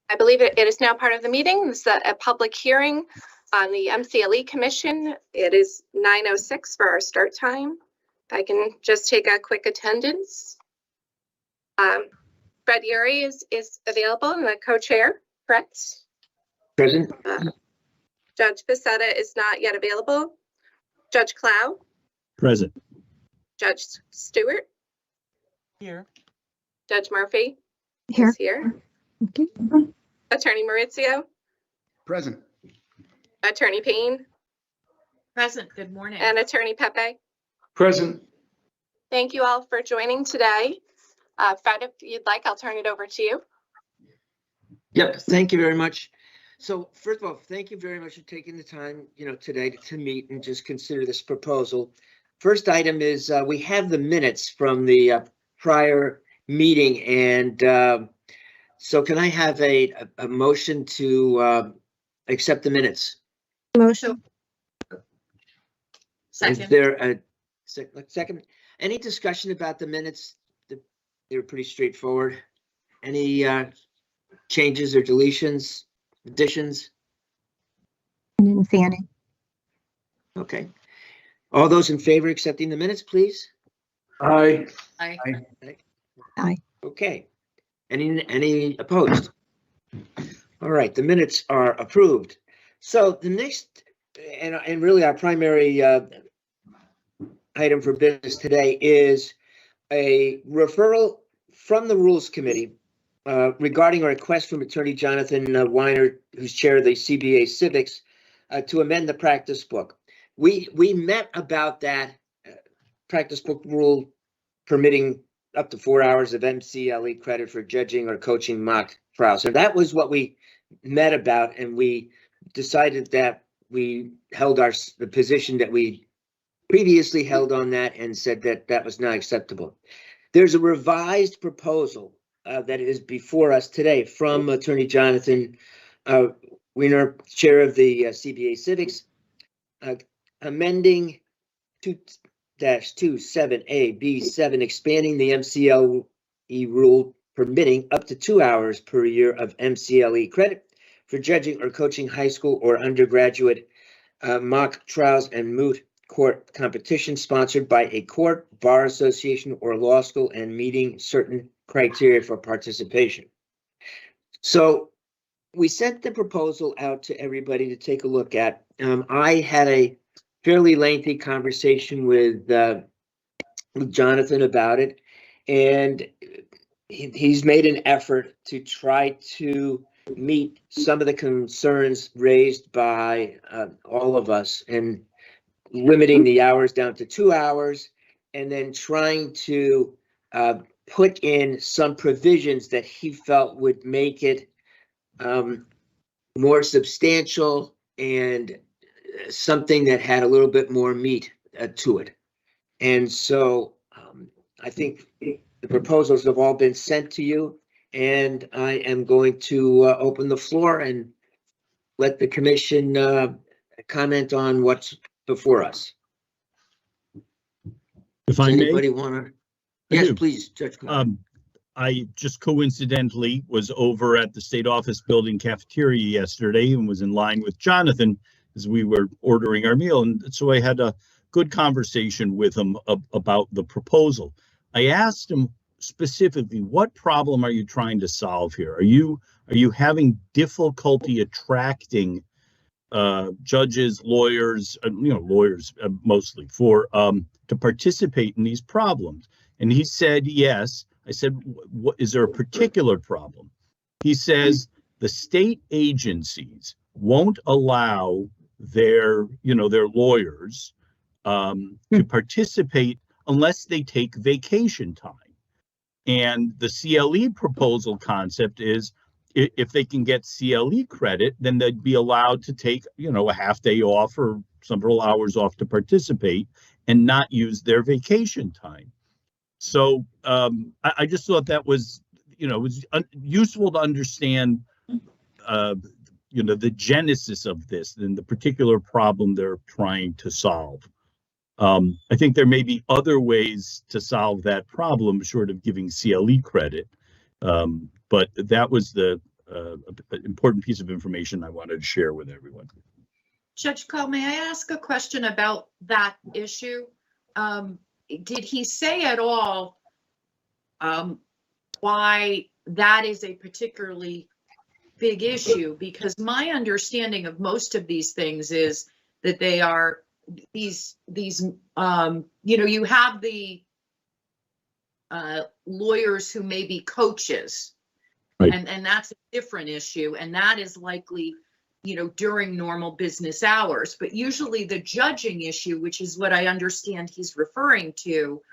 I believe it is now part of the meeting. This is a public hearing on the MCLE Commission. It is 9:06 for our start time. If I can just take a quick attendance. Fred Uri is available and the co-chair, correct? Present. Judge Becerra is not yet available. Judge Clow? Present. Judge Stewart? Here. Judge Murphy? Here. Is here. Okay. Attorney Maurizio? Present. Attorney Payne? Present. Good morning. And Attorney Pepe? Present. Thank you all for joining today. Fred, if you'd like, I'll turn it over to you. Yep. Thank you very much. So first of all, thank you very much for taking the time, today to meet and just consider this proposal. First item is we have the minutes from the prior meeting, and so can I have a motion to accept the minutes? Motion. Second. Is there a second? Any discussion about the minutes? They were pretty straightforward. Any changes or deletions, additions? I didn't see any. Okay. All those in favor of accepting the minutes, please? Aye. Aye. Aye. Okay. Any opposed? All right, the minutes are approved. So the next, and really our primary item for business today is a referral from the Rules Committee regarding a request from Attorney Jonathan Weiner, who's chair of the CBA Civics, to amend the practice book. We met about that practice book rule permitting up to 4 hours of MCLE credit for judging or coaching mock trials. So that was what we met about, and we decided that we held the position that we previously held on that and said that that was not acceptable. There's a revised proposal that is before us today from Attorney Jonathan Weiner, chair of the CBA Civics, amending 2-27A B7, expanding the MCLE rule permitting up to 2 hours per year of MCLE credit for judging or coaching high school or undergraduate mock trials and moot court competition sponsored by a court, bar association, or law school and meeting certain criteria for participation. So we sent the proposal out to everybody to take a look at. I had a fairly lengthy conversation with Jonathan about it, and he's made an effort to try to meet some of the concerns raised by all of us, and limiting the hours down to 2 hours, and then trying to put in some provisions that he felt would make it more substantial and something that had a little bit more meat to it. And so I think the proposals have all been sent to you, and I am going to open the floor and let the commission comment on what's before us. If Does I may, anybody want to? I Yes, do. please, Judge. I just coincidentally was over at the state office building cafeteria yesterday and was in line with Jonathan as we were ordering our meal. And so I had a good conversation with him about the proposal. I asked him specifically, what problem are you trying to solve here? Are you having difficulty attracting judges, lawyers, lawyers mostly for to participate in these problems? And he said, yes. I said, what is there a particular problem? He says the state agencies won't allow their lawyers to participate unless they take vacation time. And the CLE proposal concept is if they can get CLE credit, then they'd be allowed to take, a half day off or several hours off to participate and not use their vacation time. So I just thought that was, it was useful to understand, the genesis of this and the particular problem they're trying to solve. I think there may be other ways to solve that problem short of giving CLE credit. But that was the an important piece of information I wanted to share with everyone. Judge Cole, may I ask a question about that issue? Did he say at all why that is a particularly big issue? Because my understanding of most of these things is that they are these you know, you have the lawyers who may be coaches, Right. and that's a different issue, and that is likely, you know, during normal business hours. But usually the judging issue, which is what I understand he's referring to,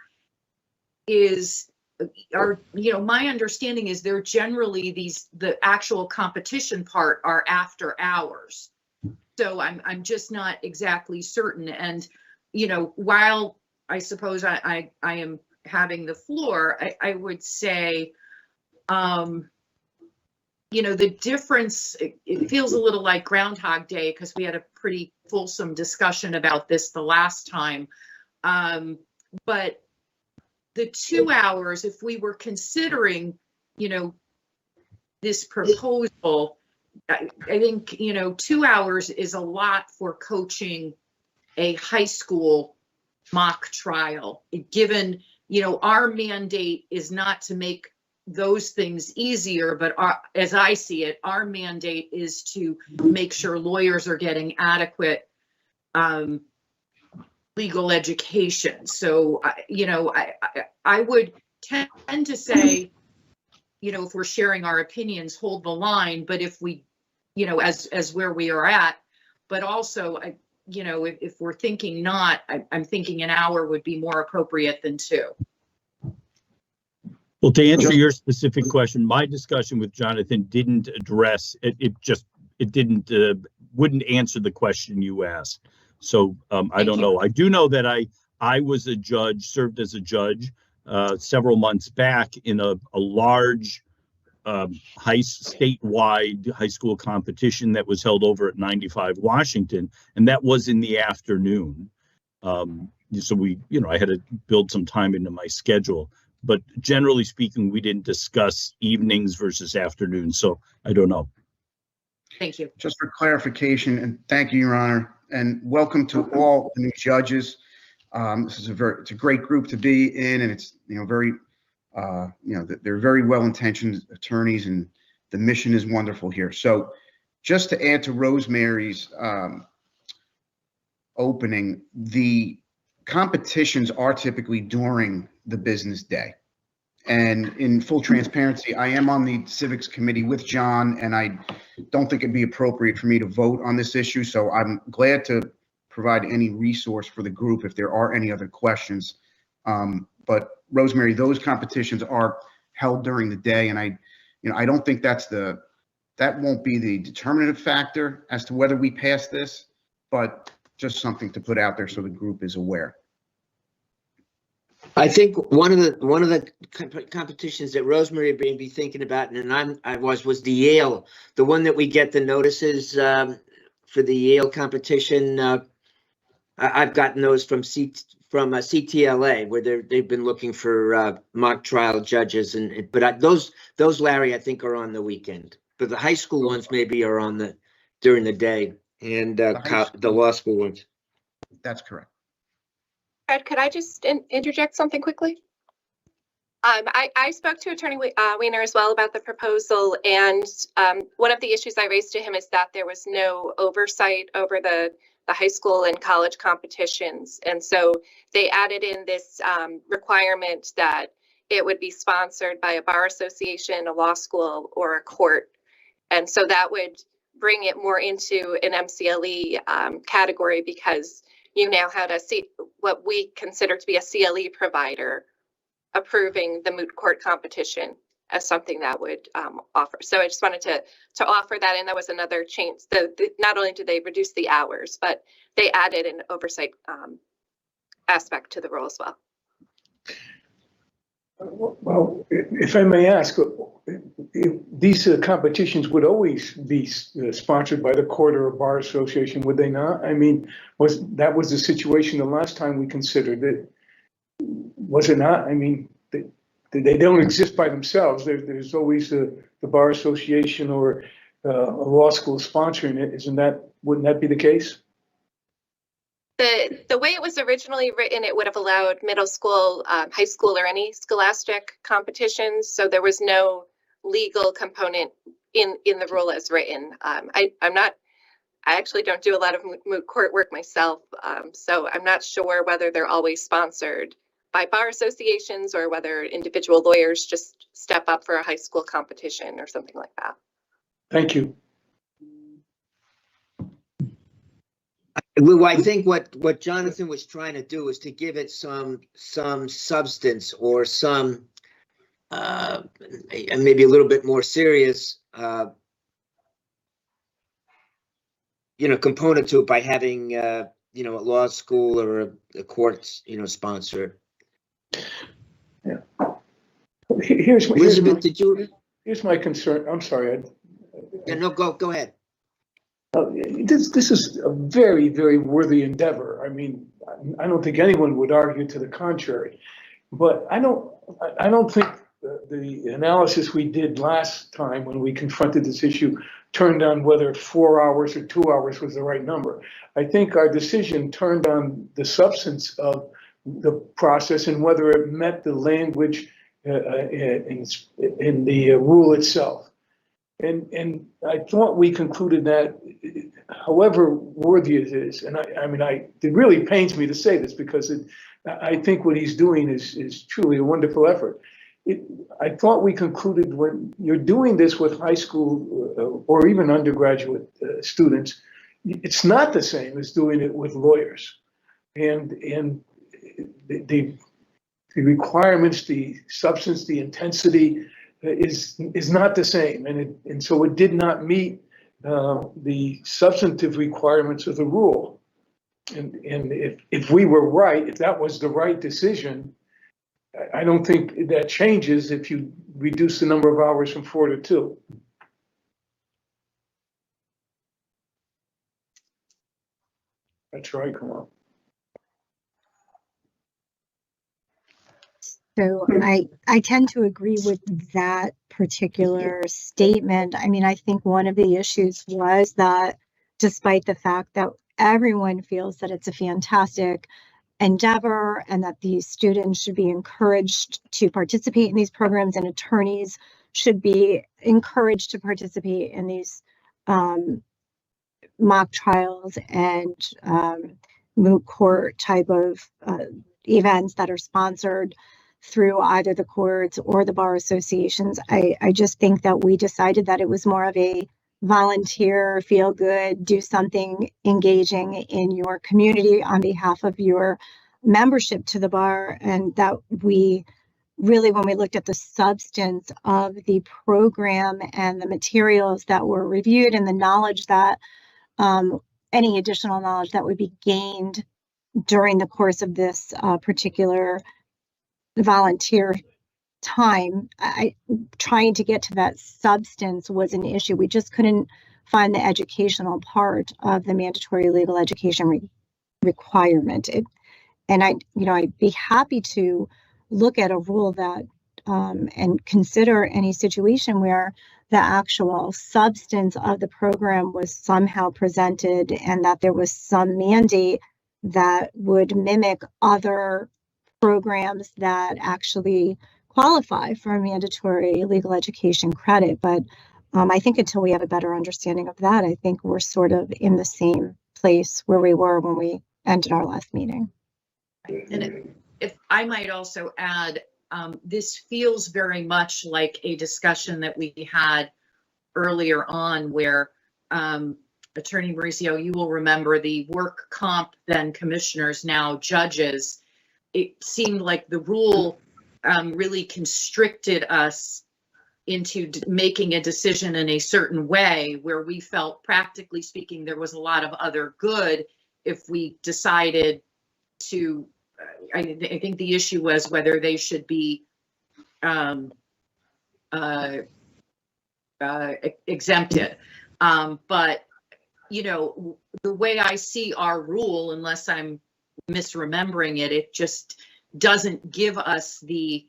is, you know, my understanding is they're generally the actual competition part are after hours. So I'm just not exactly certain. And, you know, while I suppose I am having the floor, I would say, you know, the difference, it feels a little like Groundhog Day, because we had a pretty fulsome discussion about this the last time. But the 2 hours, if we were considering, you know, this proposal, I think, you know, 2 hours is a lot for coaching a high school mock trial, given, you know, our mandate is not to make those things easier, but as I see it, our mandate is to make sure lawyers are getting adequate legal education. So, you know, I would tend to say, you know, if we're sharing our opinions, hold the line. But if we, you know, as where we are at, but also, you know, if we're thinking not, I'm thinking an hour would be more appropriate than 2. Well, to answer your specific question, my discussion with Jonathan didn't address it. It didn't wouldn't answer the question you asked. So I don't know. I do know that I was a judge, served as a judge several months back in a large statewide high school competition that was held over at 95 Washington, and that was in the afternoon. So we, you know, I had to build some time into my schedule. But generally speaking, we didn't discuss evenings versus afternoons, so I don't know. Thank you. Just for clarification, and thank you, Your Honor, and welcome to all the new judges. This is it's a great group to be in, and it's, you know, very, you know, they're very well-intentioned attorneys, and the mission is wonderful here. So just to add to Rosemary's opening, the competitions are typically during the business day. And in full transparency, I am on the civics committee with John, and I don't think it'd be appropriate for me to vote on this issue. So I'm glad to provide any resource for the group if there are any other questions. But Rosemary, those competitions are held during the day, and I don't think that won't be the determinative factor as to whether we pass this, but just something to put out there so the group is aware. I think one of the competitions that Rosemary may be thinking about, and I was the Yale, the one that we get the notices for the Yale competition. I've gotten those from CTLA, where they've been looking for mock trial judges, but those Larry, I think, are on the weekend. But the high school ones maybe are during the day, and the law school ones. That's correct. Fred, could I just interject something quickly? I spoke to Attorney Weiner as well about the proposal, and one of the issues I raised to him is that there was no oversight over the high school and college competitions. And so they added in this requirement that it would be sponsored by a bar association, a law school, or a court. And so that would bring it more into an MCLE category, because you now had what we consider to be a CLE provider approving the moot court competition as something that would offer. So I just wanted to offer that, and that was another change. Not only did they reduce the hours, but they added an oversight aspect to the role as well. Well, if I may ask, these competitions would always be sponsored by the court or a bar association, would they not? I mean, that was the situation the last time we considered it, was it not? I mean, they don't exist by themselves. There's always the the Bar Association or a law school sponsoring it. Wouldn't that be the case? The way it was originally written, it would have allowed middle school, high school, or any scholastic competitions. So there was no legal component in the rule as written. I actually don't do a lot of moot court work myself, so I'm not sure whether they're always sponsored by bar associations or whether individual lawyers just step up for a high school competition or something like that. Thank you. Well, I think what Jonathan was trying to do is to give it some substance or some and maybe a little bit more serious component to it by having a law school or a courts sponsored. Yeah. Here's my concern. I'm sorry. Yeah, no, go ahead. This is a very, very worthy endeavor. I mean, I don't think anyone would argue to the contrary, but I don't think the analysis we did last time when we confronted this issue turned on whether 4 hours or 2 hours was the right number. I think our decision turned on the substance of the process and whether it met the language in the rule itself. And I thought we concluded that, however worthy it is, and it really pains me to say this because I think what he's doing is truly a wonderful effort. I thought we concluded when you're doing this with high school or even undergraduate students, it's not the same as doing it with lawyers. And the requirements, the substance, the intensity is not the same. And so it did not meet the substantive requirements of the rule. And if we were right, if that was the right decision, I don't think that changes if you reduce the number of hours from 4 to 2. That's right, come on. So I tend to agree with that particular statement. I mean, I think one of the issues was that despite the fact that everyone feels that it's a fantastic endeavor and that these students should be encouraged to participate in these programs and attorneys should be encouraged to participate in these mock trials and moot court type of events that are sponsored through either the courts or the bar associations. I just think that we decided that it was more of a volunteer, feel good, do something engaging in your community on behalf of your membership to the bar. And that we really, when we looked at the substance of the program and the materials that were reviewed and the knowledge that any additional knowledge that would be gained during the course of this particular volunteer time, trying to get to that substance was an issue. We just couldn't find the educational part of the mandatory legal education requirement. I'd be happy to look at a rule that and consider any situation where the actual substance of the program was somehow presented and that there was some mandate that would mimic other programs that actually qualify for a mandatory legal education credit. But I think until we have a better understanding of that, I think we're sort of in the same place where we were when we ended our last meeting. And if I might also add, this feels very much like a discussion that we had earlier on where Attorney Mauricio, you will remember the work comp then commissioners, now judges. It seemed like the rule really constricted us into making a decision in a certain way where we felt, practically speaking, there was a lot of other good if we decided to, I think the issue was whether they should be exempted. But, the way I see our rule, unless I'm misremembering it, it just doesn't give us the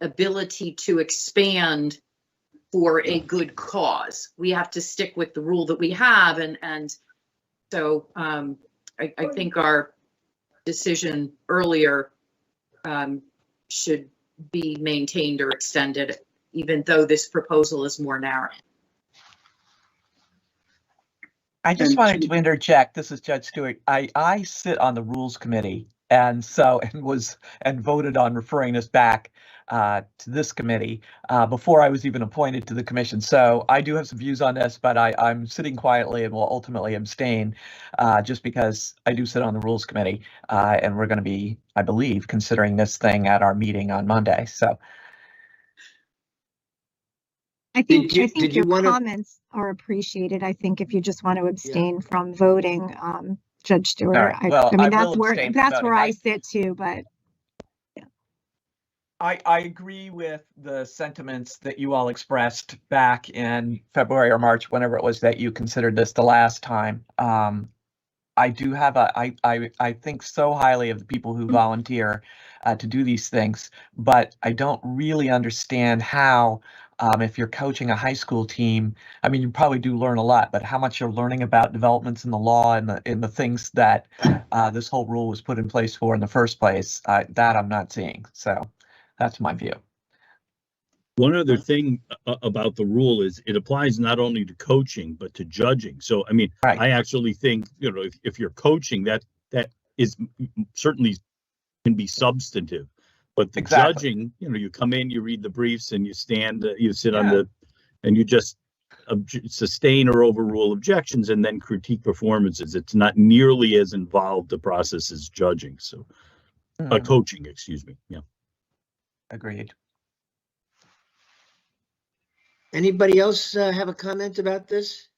ability to expand for a good cause. We have to stick with the rule that we have, and so I think our decision earlier should be maintained or extended, even though this proposal is more narrow. I just And wanted to- to interject. This is Judge Stewart. I sit on the Rules Committee, and voted on referring this back to this committee before I was even appointed to the commission. So I do have some views on this, but I'm sitting quietly and will ultimately abstain just because I do sit on the Rules Committee, and we're going to be, I believe, considering this thing at our meeting on Monday. So I think, Did you- I think did you your wanna- comments are appreciated. I think if you just want to abstain from voting, Judge Stewart, right. I Well, I mean, will that's where, abstain from that's voting. where I sit too, but I agree with the sentiments that you all expressed back in February or March, whenever it was that you considered this the last time. I do have I think so highly of the people who volunteer to do these things, but I don't really understand how, if you're coaching a high school team, I mean, you probably do learn a lot, but how much you're learning about developments in the law and the things that this whole rule was put in place for in the first place, that I'm not seeing. So that's my view. One other thing about the rule is it applies not only to coaching, but to judging. So, I mean, Right. I actually think, if you're coaching, that is certainly can be substantive. But the Exactly. judging, you come in, you read the briefs, and you stand, you sit on Yeah. and you just sustain or overrule objections and then critique performances. It's not nearly as involved a process as judging. So, coaching, excuse me. Yeah. Agreed. Anybody else have a comment about this?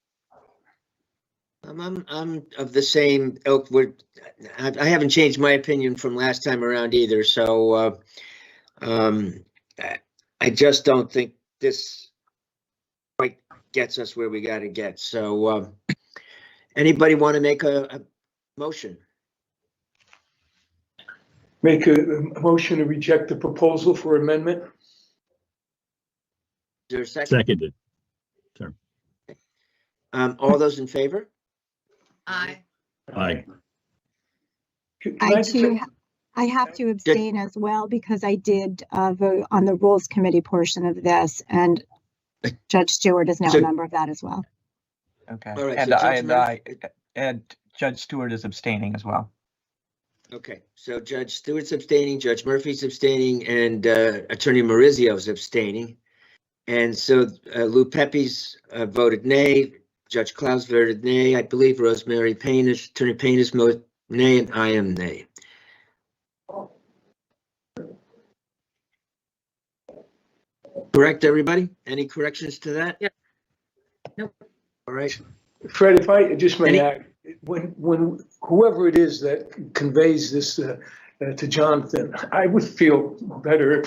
I'm of the same ilk. I haven't changed my opinion from last time around either. So I just don't think this quite gets us where we got to get. So anybody want to make a motion? Make a motion to reject the proposal for amendment. Is there a second? Seconded. All those in favor? Aye. Aye. Can I just too, say- I have to abstain as well because I did vote on the Rules Committee portion of this, and Judge Stewart is now So- a member of that as well. Okay. All right, And so Judge and Judge Stewart is abstaining as well. Okay, so Judge Stewart's abstaining, Judge Murphy's abstaining, and Attorney Maurizio's abstaining. And so Lou Pepe's voted nay, Judge Klaus voted nay, I believe Rosemary Payne is, Attorney Payne is nay, and I am nay. Correct, everybody? Any corrections to that? Yeah. Nope. All right. Fred, if I just may Any- add, when whoever it is that conveys this to Jonathan, I would feel better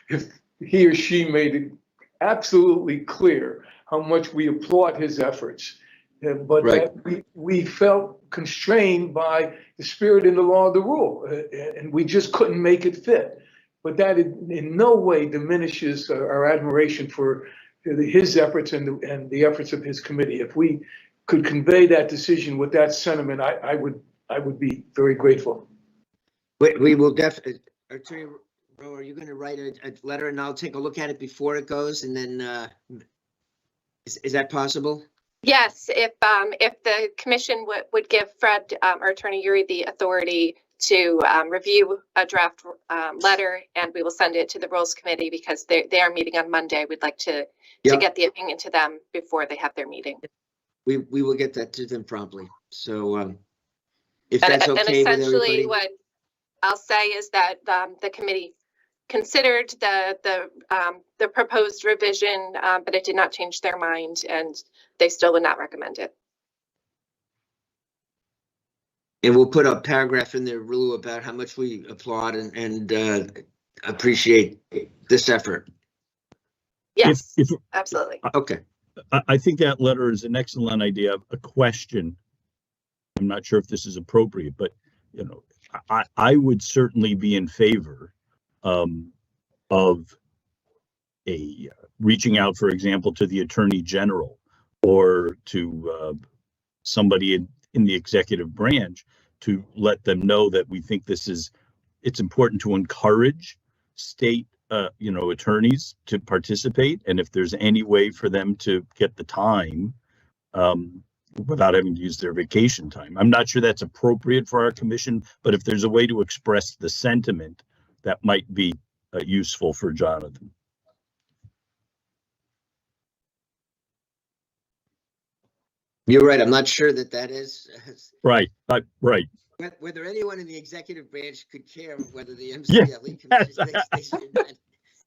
if he or she made it absolutely clear how much we applaud his efforts, but Right. that we felt constrained by the spirit and the law of the rule, and we just couldn't make it fit. But that in no way diminishes our admiration for his efforts and the efforts of his committee. If we could convey that decision with that sentiment, I would be very grateful. We will definitely, Attorney Rowe, are you going to write a letter and I'll take a look at it before it goes, and then is that possible? Yes, if the commission would give Fred or Attorney Uri the authority to review a draft letter, and we will send it to the Rules Committee because they are meeting on Monday. We'd like to Yep. get the opinion to them before they have their meeting. We will get that to them promptly. So if And that's and okay with essentially everybody. what I'll say is that the committee considered the proposed revision, but it did not change their mind, and they still would not recommend it. And we'll put a paragraph in there, Rulu, about how much we applaud and appreciate this effort. Yes, If absolutely. Okay. I think that letter is an excellent idea. A question. I'm not sure if this is appropriate, but I would certainly be in favor of reaching out, for example, to the Attorney General or to somebody in the executive branch to let them know that we think it's important to encourage state attorneys to participate, and if there's any way for them to get the time without having to use their vacation time. I'm not sure that's appropriate for our commission, but if there's a way to express the sentiment, that might be useful for Jonathan. You're right. I'm not sure that is. Right. Right. Whether anyone in the executive branch could care whether the MCLE commission thinks they should not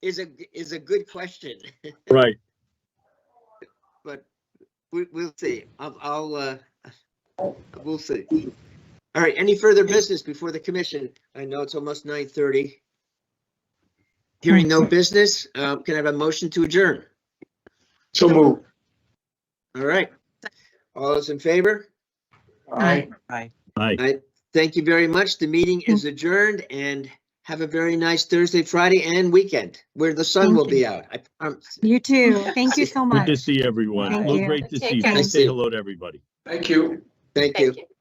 is a good question. Right. But we'll see. We'll see. All right. Any further business before the commission? I know it's almost 9:30. Hearing no business, can I have a motion to adjourn? So move. All right. All those in favor? Aye. Aye. Aye. Thank you very much. The meeting is adjourned, and have a very nice Thursday, Friday, and weekend where the sun Thank will be you. out. I promise. You too. Thank you so Good to much. see everyone. Thank Well, you. great to Take see you. care. Please say hello to everybody. Thank you. Thank you. Thank you.